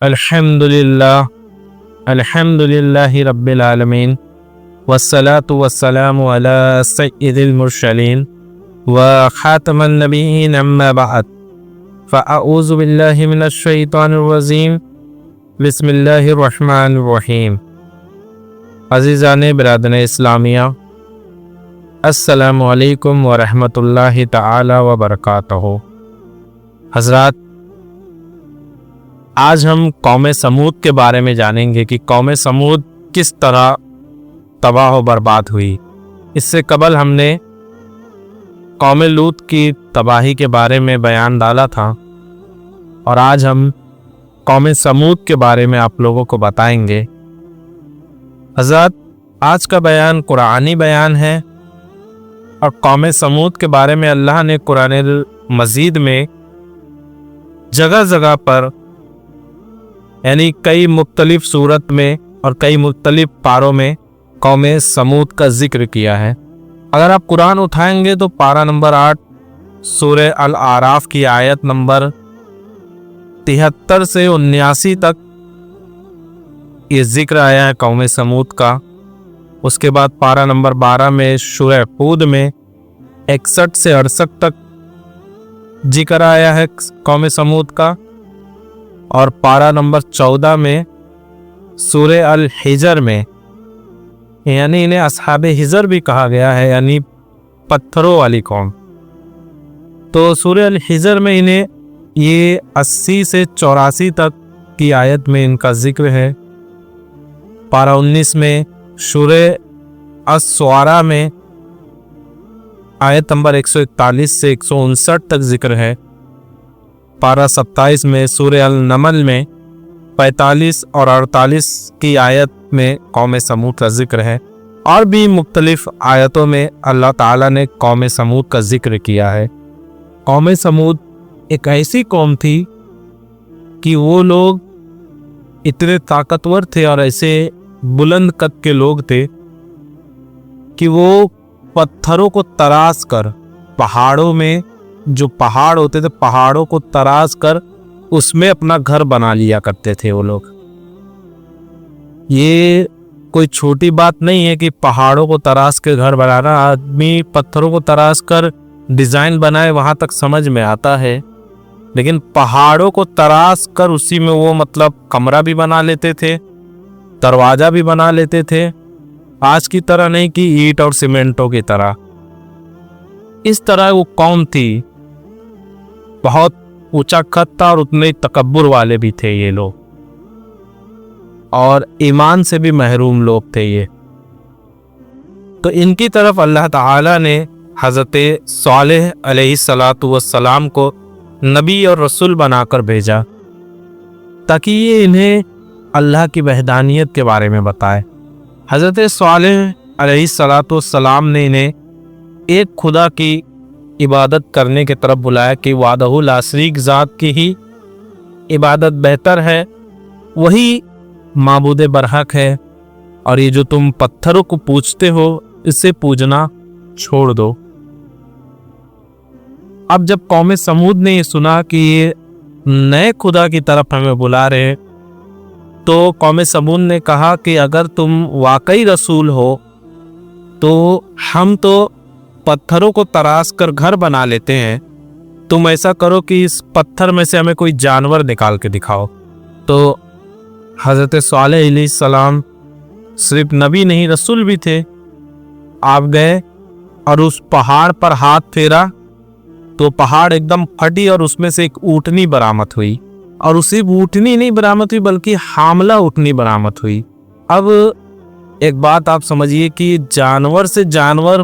الحمدللہ رب العالمین والصلاة والسلام علی سید المرسلین وخاتم النبیین اما بعد فاعوذ باللہ من الشیطان الرجیم بسم اللہ الرحمن الرحیم۔ عزیزان برادران اسلامیہ، السلام علیکم ورحمۃ اللہ تعالی وبرکاتہ۔ حضرات، آج ہم قوم سمود کے بارے میں جانیں گے کہ قوم سمود کس طرح تباہ و برباد ہوئی۔ اس سے قبل ہم نے قوم لوط کی تباہی کے بارے میں بیان ڈالا تھا، اور آج ہم قوم سمود کے بارے میں آپ لوگوں کو بتائیں گے۔ حضرات، آج کا بیان قرآنی بیان ہے، اور قوم سمود کے بارے میں اللہ نے قرآن مجید میں جگہ جگہ پر یعنی کئی مختلف صورت میں اور کئی مختلف پاروں میں قوم سمود کا ذکر کیا ہے۔ اگر آپ قرآن اٹھائیں گے تو پارہ نمبر 8 سورہ الاعراف کی آیت نمبر 73 سے 79 تک یہ ذکر آیا ہے قوم سمود کا۔ اس کے بعد پارہ نمبر 12 میں سورہ ہود میں 61 سے 68 تک ذکر آیا ہے قوم سمود کا، اور پارہ نمبر 14 میں سورہ الحجر میں، یعنی انہیں اصحاب حجر بھی کہا گیا ہے، یعنی پتھروں والی قوم۔ تو سورہ الحجر میں انہیں یہ 80 سے 84 تک کی آیت میں ان کا ذکر ہے۔ پارہ 19 میں سورہ الشعراء میں آیت نمبر 141 سے 159 تک ذکر ہے۔ پارہ 27 میں سورہ النمل میں 45 اور 48 کی آیت میں قوم سمود کا ذکر ہے، اور بھی مختلف آیتوں میں اللہ تعالیٰ نے قوم سمود کا ذکر کیا ہے۔ قوم سمود ایک ایسی قوم تھی کہ وہ لوگ اتنے طاقتور تھے اور ایسے بلند قد کے لوگ تھے کہ وہ پتھروں کو تراش کر، پہاڑوں میں جو پہاڑ ہوتے تھے پہاڑوں کو تراش کر اس میں اپنا گھر بنا لیا کرتے تھے وہ لوگ۔ یہ کوئی چھوٹی بات نہیں ہے کہ پہاڑوں کو تراش کے گھر بنانا، آدمی پتھروں کو تراش کر ڈیزائن بنائے وہاں تک سمجھ میں آتا ہے، لیکن پہاڑوں کو تراش کر اسی میں وہ کمرہ بھی بنا لیتے تھے، دروازہ بھی بنا لیتے تھے، آج کی طرح نہیں کہ اینٹ اور سیمنٹوں کی طرح۔ اس طرح وہ قوم تھی، بہت اونچا قد تھا، اور اتنے تکبر والے بھی تھے یہ لوگ، اور ایمان سے بھی محروم لوگ تھے یہ۔ تو ان کی طرف اللہ تعالی نے حضرت صالح علیہ السلام کو نبی اور رسول بنا کر بھیجا تاکہ یہ انہیں اللہ کی وحدانیت کے بارے میں بتائے۔ حضرت صالح علیہ السلام نے انہیں ایک خدا کی عبادت کرنے کی طرف بلایا کہ وحدہ لا شریک ذات کی ہی عبادت بہتر ہے، وہی معبود برحق ہے، اور یہ جو تم پتھروں کو پوجتے ہو اس سے پوجنا چھوڑ دو۔ اب جب قوم سمود نے یہ سنا کہ یہ نئے خدا کی طرف ہمیں بلا رہے، تو قوم سمود نے کہا کہ اگر تم واقعی رسول ہو تو ہم تو پتھروں کو تراش کر گھر بنا لیتے ہیں، تم ایسا کرو کہ اس پتھر میں سے ہمیں کوئی جانور نکال کے دکھاؤ۔ تو حضرت صالح علیہ السلام صرف نبی نہیں رسول بھی تھے۔ آپ گئے اور اس پہاڑ پر ہاتھ پھیرا تو پہاڑ ایک دم پھٹی، اور اس میں سے ایک اونٹنی برآمد ہوئی، اور اسی اونٹنی نہیں برآمد ہوئی بلکہ حاملہ اونٹنی برآمد ہوئی۔ اب ایک بات آپ سمجھیے کہ جانور سے جانور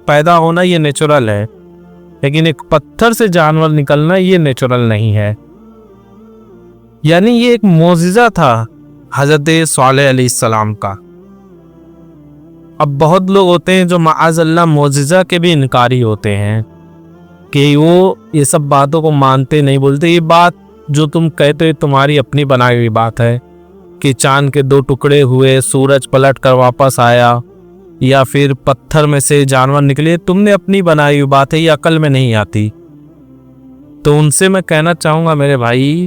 پیدا ہونا یہ نیچرل ہے، لیکن ایک پتھر سے جانور نکلنا یہ نیچرل نہیں ہے، یعنی یہ ایک معجزہ تھا حضرت صالح علیہ السلام کا۔ اب بہت لوگ ہوتے ہیں جو معاذ اللہ معجزہ کے بھی انکاری ہوتے ہیں کہ وہ یہ سب باتوں کو مانتے نہیں، بولتے یہ بات جو تم کہتے ہو تمہاری اپنی بنائی ہوئی بات ہے کہ چاند کے 2 ٹکڑے ہوئے، سورج پلٹ کر واپس آیا، یا پھر پتھر میں سے جانور نکلے، تم نے اپنی بنائی ہوئی بات ہے، یہ عقل میں نہیں آتی۔ تو ان سے میں کہنا چاہوں گا میرے بھائی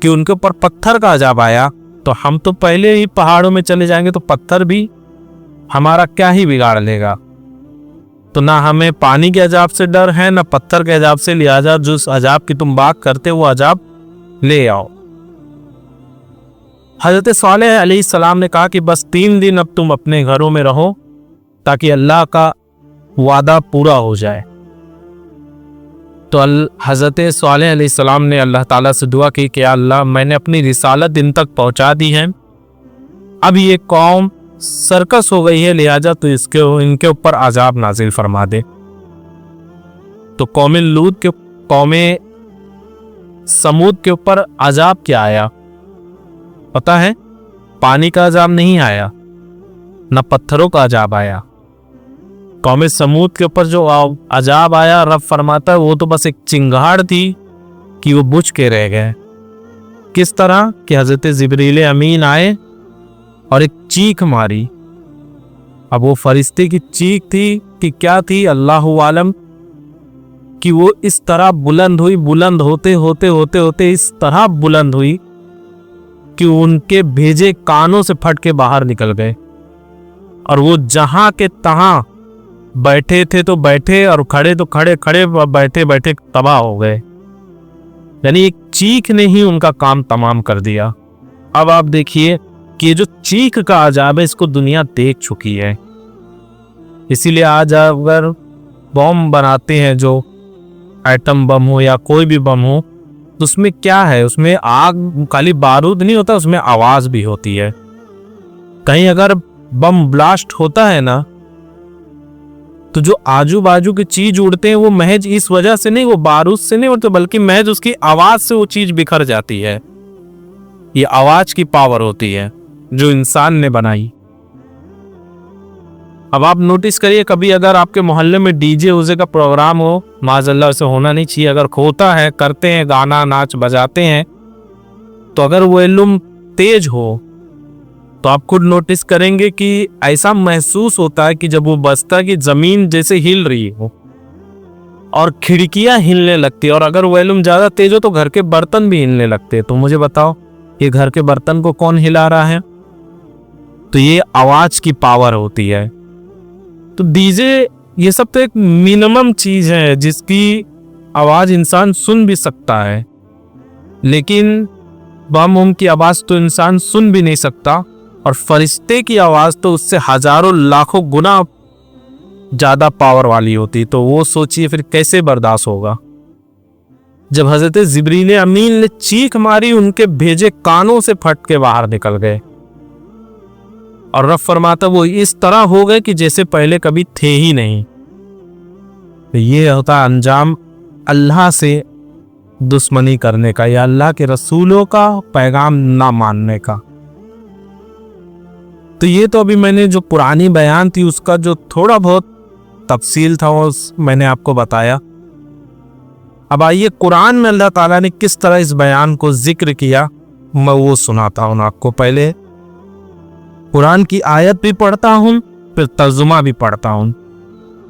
کہ ان کے اوپر پتھر کا عذاب آیا تو ہم تو پہلے ہی پہاڑوں میں چلے جائیں گے تو پتھر بھی ہمارا کیا ہی بگاڑ لے گا. تو نہ ہمیں پانی کے عذاب سے ڈر ہے نہ پتھر کے عذاب سے، لہٰذا جو عذاب کی تم بات کرتے وہ عذاب لے آؤ. حضرت صالح علیہ السلام نے کہا کہ بس 3 دن اب تم اپنے گھروں میں رہو تاکہ اللہ کا وعدہ پورا ہو جائے. تو حضرت صالح علیہ السلام نے اللہ تعالیٰ سے دعا کی کہ اللہ میں نے اپنی رسالت ان تک پہنچا دی ہے، اب یہ قوم سرکس ہو گئی ہے، لہٰذا تو ان کے اوپر عذاب نازل فرما دے. تو قوم لوط کے قوم سمود کے اوپر عذاب کیا آیا پتہ ہے؟ پانی کا عذاب نہیں آیا، نہ پتھروں کا عذاب آیا. قوم سمود کے اوپر جو عذاب آیا رب فرماتا ہے وہ تو بس ایک چنگاڑ تھی کہ وہ بجھ کے رہ گئے. کس طرح کہ حضرت جبریل امین آئے اور ایک چیخ ماری. اب وہ فرشتے کی چیخ تھی کہ کیا تھی اللہ عالم، کہ وہ اس طرح بلند ہوئی، بلند ہوتے ہوتے ہوتے ہوتے اس طرح بلند ہوئی کہ ان کے بھیجے کانوں سے پھٹ کے باہر نکل گئے، اور وہ جہاں کے تہاں بیٹھے تھے تو بیٹھے اور کھڑے تو کھڑے، کھڑے بیٹھے بیٹھے تباہ ہو گئے. یعنی ایک چیخ نے ہی ان کا کام تمام کر دیا. اب آپ دیکھیے کہ یہ جو چیخ کا عذاب ہے اس کو دنیا دیکھ چکی ہے. اسی لیے آج اگر بم بناتے ہیں، جو ایٹم بم ہو یا کوئی بھی بم ہو، تو اس میں کیا ہے؟ اس میں آگ خالی بارود نہیں ہوتا، اس میں آواز بھی ہوتی ہے. کہیں اگر بم بلاسٹ ہوتا ہے نا تو جو آجو باجو کی چیز اڑتے ہیں وہ محض اس وجہ سے نہیں، وہ بارود سے نہیں اڑتے، بلکہ محض اس کی آواز سے وہ چیز بکھر جاتی ہے. یہ آواز کی پاور ہوتی ہے جو انسان نے بنائی. اب آپ نوٹس کریے، کبھی اگر آپ کے محلے میں ڈی جے اوزے کا پروگرام ہو، معاذ اللہ سے ہونا نہیں چاہیے، اگر ہوتا ہے، کرتے ہیں، گانا ناچ بجاتے ہیں، تو اگر وہ علم تیز ہو تو آپ خود نوٹس کریں گے کہ ایسا محسوس ہوتا ہے کہ جب وہ بجتا ہے کہ زمین جیسے ہل رہی ہو اور کھڑکیاں ہلنے لگتی، اور اگر وہ علم زیادہ تیز ہو تو گھر کے برتن بھی ہلنے لگتے. تو مجھے بتاؤ یہ گھر کے برتن کو کون ہلا رہا ہے؟ تو یہ آواز کی پاور ہوتی ہے. تو ڈی جے یہ سب تو ایک منیمم چیز ہے جس کی آواز انسان سن بھی سکتا ہے، لیکن بم کی آواز تو انسان سن بھی نہیں سکتا، اور فرشتے کی آواز تو اس سے ہزاروں لاکھوں گنا زیادہ پاور والی ہوتی. تو وہ سوچیے پھر کیسے برداشت ہوگا. جب حضرت جبریل امین نے چیخ ماری ان کے بھیجے کانوں سے پھٹ کے باہر نکل گئے، اور رب فرماتا وہ اس طرح ہو گئے کہ جیسے پہلے کبھی تھے ہی نہیں. یہ ہوتا انجام اللہ سے دشمنی کرنے کا یا اللہ کے رسولوں کا پیغام نہ ماننے کا. تو یہ تو ابھی میں نے جو پرانی بیان تھی اس کا جو تھوڑا بہت تفصیل تھا وہ میں نے آپ کو بتایا. اب آئیے قرآن میں اللہ تعالیٰ نے کس طرح اس بیان کو ذکر کیا میں وہ سناتا ہوں آپ کو. پہلے قرآن کی آیت بھی پڑھتا ہوں پھر ترجمہ بھی پڑھتا ہوں.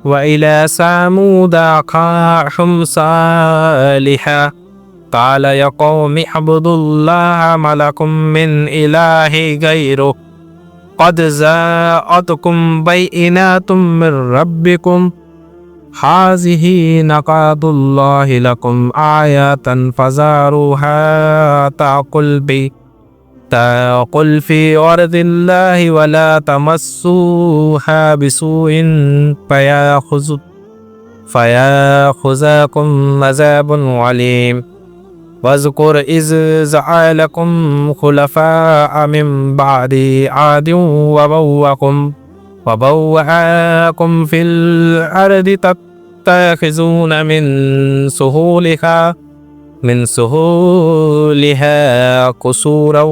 وَإِلَى ثَمُودَ أَخَاهُمْ صَالِحًا قَالَ يَا قَوْمِ اعْبُدُوا اللَّهَ مَا لَكُم مِّنْ إِلَٰهٍ غَيْرُهُ قَدْ جَاءَتْكُم بَيِّنَةٌ مِّن رَّبِّكُمْ هَٰذِهِ نَاقَةُ اللَّهِ لَكُمْ آيَةً فَذَرُوهَا تَأْكُلْ فِي أَرْضِ اللَّهِ وَلَا تَمَسُّوهَا بِسُوءٍ فَيَأْخُذَكُمْ عَذَابٌ أَلِيمٌ. واذكر إذ جعلكم خلفاء من بعد عاد وبوأكم في الأرض تتخذون من سهولها قصورا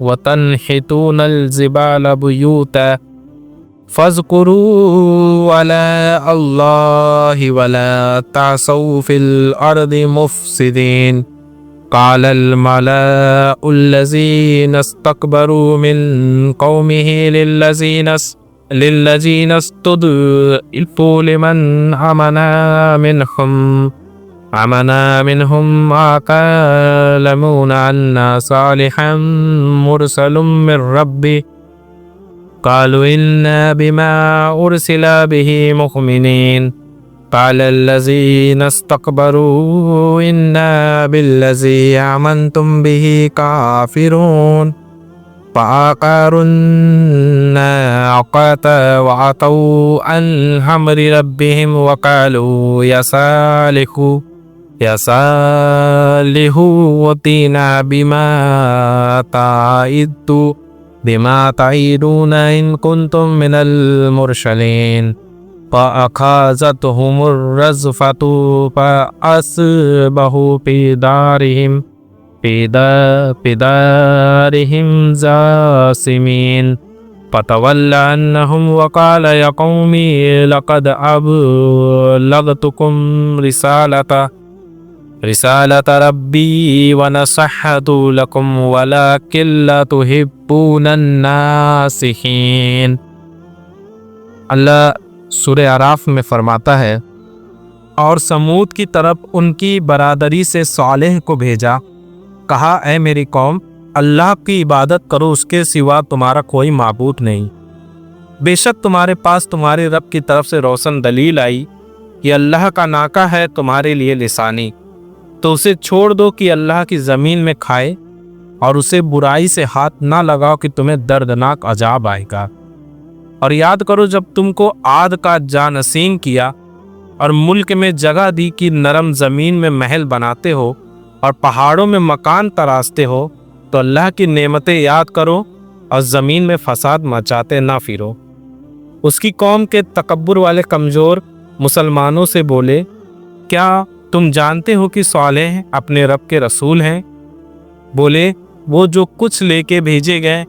وتنحتون الجبال بيوتا فاذكروا آلاء الله ولا تعصوا في الأرض مفسدين. قال الملأ الذين استكبروا من قومه للذين استضعفوا لمن آمن منهم آمنا منهم ويعلمون أن صالحا مرسل من ربه قالوا إنا بما أرسل به مؤمنين قال الذين استكبروا إنا بالذي آمنتم به كافرون فعقروا الناقة وعتوا عن أمر ربهم وقالوا يا صالح وأتنا بما تعيدون إن كنتم من المرسلين فأخذتهم الرجفة فأصبحوا في دارهم جاثمين فتولى عنهم وقال يا قوم لقد أبلغتكم رسالة ربي ونصحت لكم ولكن لا تحبون الناصحين۔ اللہ سورہ اعراف میں فرماتا ہے، اور سمود کی طرف ان کی برادری سے صالح کو بھیجا، کہا اے میری قوم، اللہ کی عبادت کرو، اس کے سوا تمہارا کوئی معبود نہیں۔ بے شک تمہارے پاس تمہارے رب کی طرف سے روشن دلیل آئی، یہ اللہ کا ناکہ ہے تمہارے لیے لسانی، تو اسے چھوڑ دو کہ اللہ کی زمین میں کھائے، اور اسے برائی سے ہاتھ نہ لگاؤ کہ تمہیں دردناک عذاب آئے گا۔ اور یاد کرو جب تم کو عاد کا جانشین کیا اور ملک میں جگہ دی کہ نرم زمین میں محل بناتے ہو اور پہاڑوں میں مکان تراشتے ہو، تو اللہ کی نعمتیں یاد کرو اور زمین میں فساد مچاتے نہ پھرو۔ اس کی قوم کے تکبر والے کمزور مسلمانوں سے بولے، کیا تم جانتے ہو کہ صالح اپنے رب کے رسول ہیں؟ بولے، وہ جو کچھ لے کے بھیجے گئے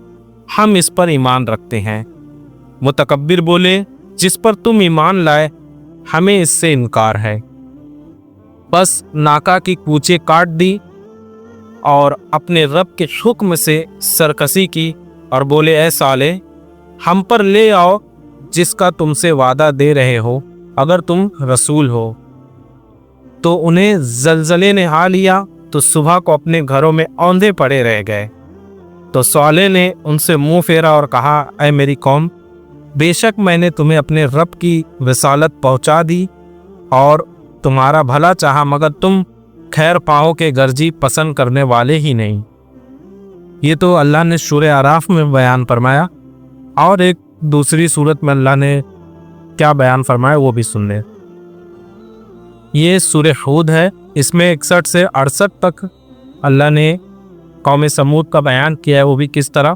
ہم اس پر ایمان رکھتے ہیں۔ متکبر بولے، جس پر تم ایمان لائے ہمیں اس سے انکار ہے۔ بس ناکا کی کوچے کاٹ دی اور اپنے رب کے حکم سے سرکشی کی اور بولے، اے صالح، ہم پر لے آؤ جس کا تم سے وعدہ دے رہے ہو، اگر تم رسول ہو۔ تو انہیں زلزلے نے ہا لیا تو صبح کو اپنے گھروں میں اوندھے پڑے رہ گئے۔ تو صالح نے ان سے منہ پھیرا اور کہا، اے میری قوم، بے شک میں نے تمہیں اپنے رب کی رسالت پہنچا دی اور تمہارا بھلا چاہا، مگر تم خیر پاؤں کے گرجی پسند کرنے والے ہی نہیں۔ یہ تو اللہ نے سورہ اعراف میں بیان فرمایا، اور ایک دوسری صورت میں اللہ نے کیا بیان فرمایا وہ بھی سن لیں۔ یہ سورہ ہود ہے، اس میں 61 سے 68 تک اللہ نے قوم سمود کا بیان کیا ہے، وہ بھی کس طرح۔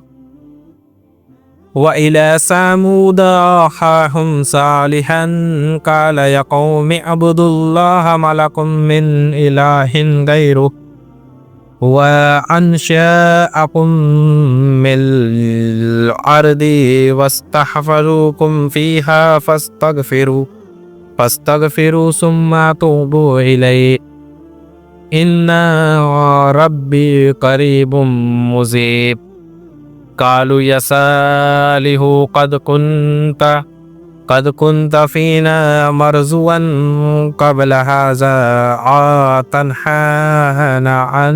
وَإِلَى ثَمُودَ أَخَاهُمْ صَالِحًا قَالَ يَا قَوْمِ اعْبُدُوا اللَّهَ مَا لَكُم مِّنْ إِلَٰهٍ غَيْرُهُ وَأَنشَأَكُم مِّنَ الْأَرْضِ وَاسْتَخْلَفَكُمْ فِيهَا فَاسْتَغْفِرُوا ثُمَّ تُوبُوا إِلَيْهِ إِنَّ رَبِّي قَرِيبٌ مُّجِيبٌ۔ قالوا يا صالح قد كنت فينا مرجوا قبل هذا أتنهانا أن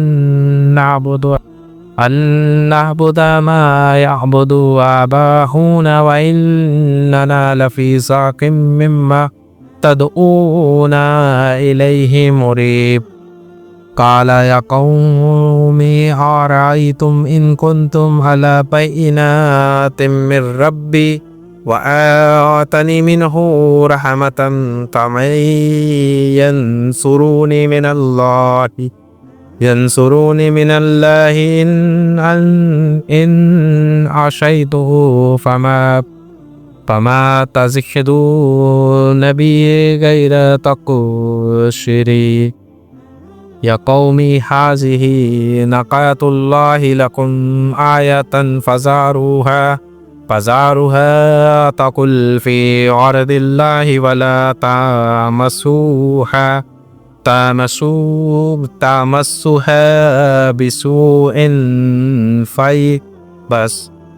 نعبد ما يعبد آباؤنا وإننا لفي شك مما تدعونا إليه مريب۔ قال يا قوم أرأيتم إن كنتم على بينة من ربي وآتني منه رحمة فمن ينصروني من الله إن عصيته فما تزيدون بي غير تقصير۔ یا قومی هذه ناقۃ اللہ لکم آیۃ فزاروها تاکل فی ارض اللہ ولا تمسوها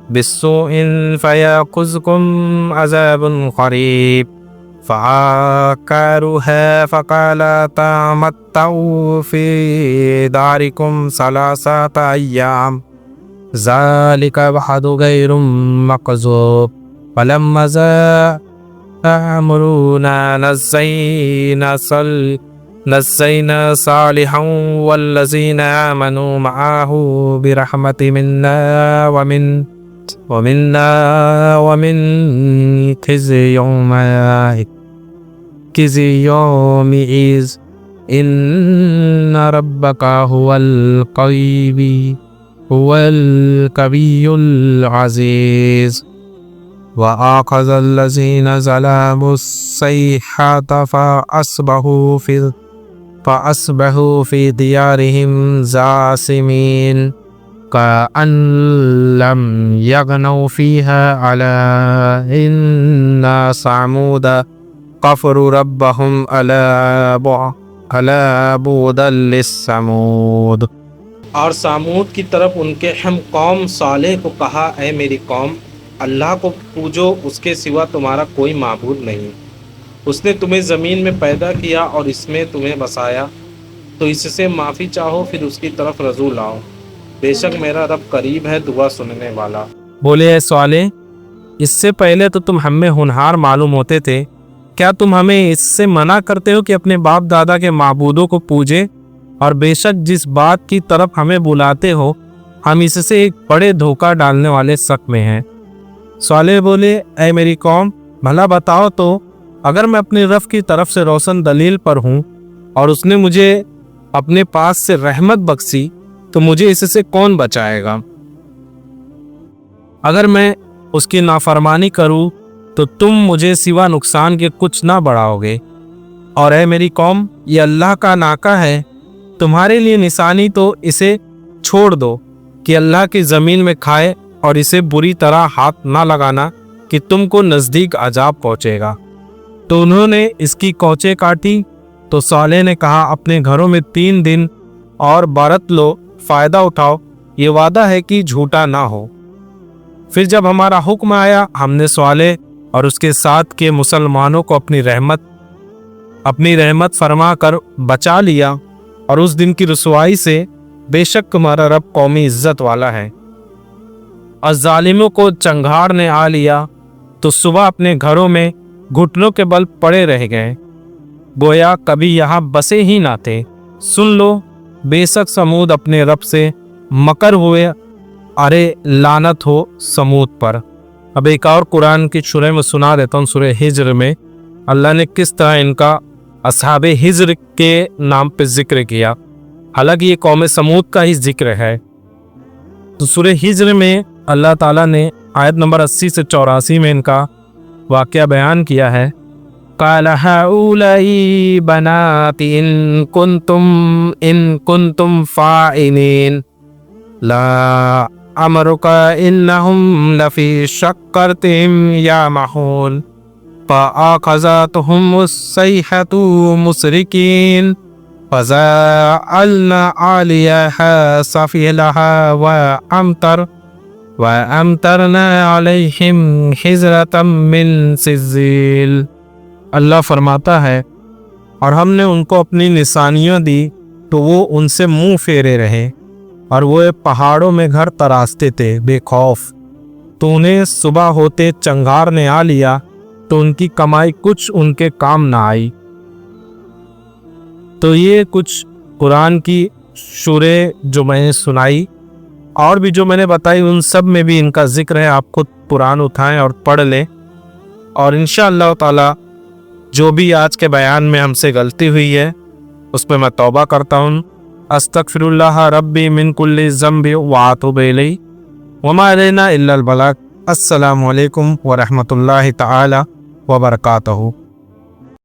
بسوء فیأخذکم عذاب قریب۔ فعقروها فقال تمتعوا في داركم 3 أيام ذلك وعد غير مكذوب فلما جاء أمرنا نجينا صالحا والذين آمنوا معه برحمة منا ومن خزي يومئذ إن ربك هو القوي العزيز وأخذ الذين ظلموا الصيحة فأصبحوا في ديارهم جاثمين كأن لم يغنوا فيها ألا إن ثمود كفروا ربهم ألا بعدا للثمود۔ اور سامود کی طرف ان کے ہم قوم صالح کو کہا، اے میری قوم، اللہ کو پوجو، اس کے سوا تمہارا کوئی معبود نہیں۔ اس نے تمہیں زمین میں پیدا کیا اور اس میں تمہیں بسایا، تو اس سے معافی چاہو، پھر اس کی طرف رجوع لاؤ، بے شک میرا رب قریب ہے، دعا سننے والا۔ بولے اے صالح، اس سے پہلے تو تم ہم میں ہونہار معلوم ہوتے تھے، کیا تم ہمیں اس سے منع کرتے ہو کہ اپنے باپ دادا کے معبودوں کو پوجے؟ اور بے شک جس بات کی طرف ہمیں بلاتے ہو ہم اس سے ایک بڑے دھوکہ ڈالنے والے شک میں ہیں۔ صالح بولے، اے میری قوم، بھلا بتاؤ تو، اگر میں اپنے رب کی طرف سے روشن دلیل پر ہوں اور اس نے مجھے اپنے پاس سے رحمت بخشی تو مجھے اس سے کون بچائے گا؟ اگر میں اس کی نافرمانی کروں تو تم مجھے سوا نقصان کے کچھ نہ بڑھاؤ گے۔ اور اے میری قوم، یہ اللہ کا ناکہ ہے، تمہارے لیے نشانی تو اسے چھوڑ دو کہ اللہ کی زمین میں کھائے، اور اسے بری طرح ہاتھ نہ لگانا کہ تم کو نزدیک عذاب پہنچے گا۔ تو انہوں نے اس کی کوچے کاٹی، تو صالح نے کہا، اپنے گھروں میں 3 دن اور برت لو، فائدہ اٹھاؤ، یہ وعدہ ہے کہ جھوٹا نہ ہو۔ پھر جب ہمارا حکم آیا، ہم نے صالح اور اس کے ساتھ کے مسلمانوں کو اپنی رحمت فرما کر بچا لیا، اور اس دن کی رسوائی سے بے شک تمہارا رب قومی عزت والا ہے۔ اور ظالموں کو چنگھاڑ نے آ لیا تو صبح اپنے گھروں میں گھٹنوں کے بل پڑے رہ گئے، گویا کبھی یہاں بسے ہی نہ تھے۔ سن لو، بے شک سمود اپنے رب سے مکر ہوئے، ارے لعنت ہو سمود پر۔ اب ایک اور قرآن کی شرح میں سنا دیتا ہوں۔ سورہ ہجر میں اللہ نے کس طرح ان کا اصحاب ہجر کے نام پہ ذکر کیا، حالانکہ یہ قوم سمود کا ہی ذکر ہے۔ تو سورہ ہجر میں اللہ تعالیٰ نے آیت نمبر 80 سے 84 میں ان کا واقعہ بیان کیا ہے۔ قال هؤلاء بناتي إن كنتم فاعلين لا أمرك إنهم لفي شقرتهم يعمهون فأخذتهم الصيحة مسركين فجعلنا عاليها سافلها وأمطرنا عليهم حجرة من سجيل۔ اللہ فرماتا ہے، اور ہم نے ان کو اپنی نشانیاں دی تو وہ ان سے منہ پھیرے رہے، اور وہ پہاڑوں میں گھر تراشتے تھے بے خوف، تو انہیں صبح ہوتے چنگھار نے آ لیا تو ان کی کمائی کچھ ان کے کام نہ آئی۔ تو یہ کچھ قرآن کی شرح جو میں نے سنائی، اور بھی جو میں نے بتائی ان سب میں بھی ان کا ذکر ہے، آپ خود قرآن اٹھائیں اور پڑھ لیں، اور انشاءاللہ تعالی جو بھی آج کے بیان میں ہم سے غلطی ہوئی ہے اس پہ میں توبہ کرتا ہوں۔ استغفر اللہ ربی من کل ذنب واتوب الیہ وما علینا الا البلاغ۔ السلام علیکم ورحمۃ اللہ تعالی وبرکاتہ۔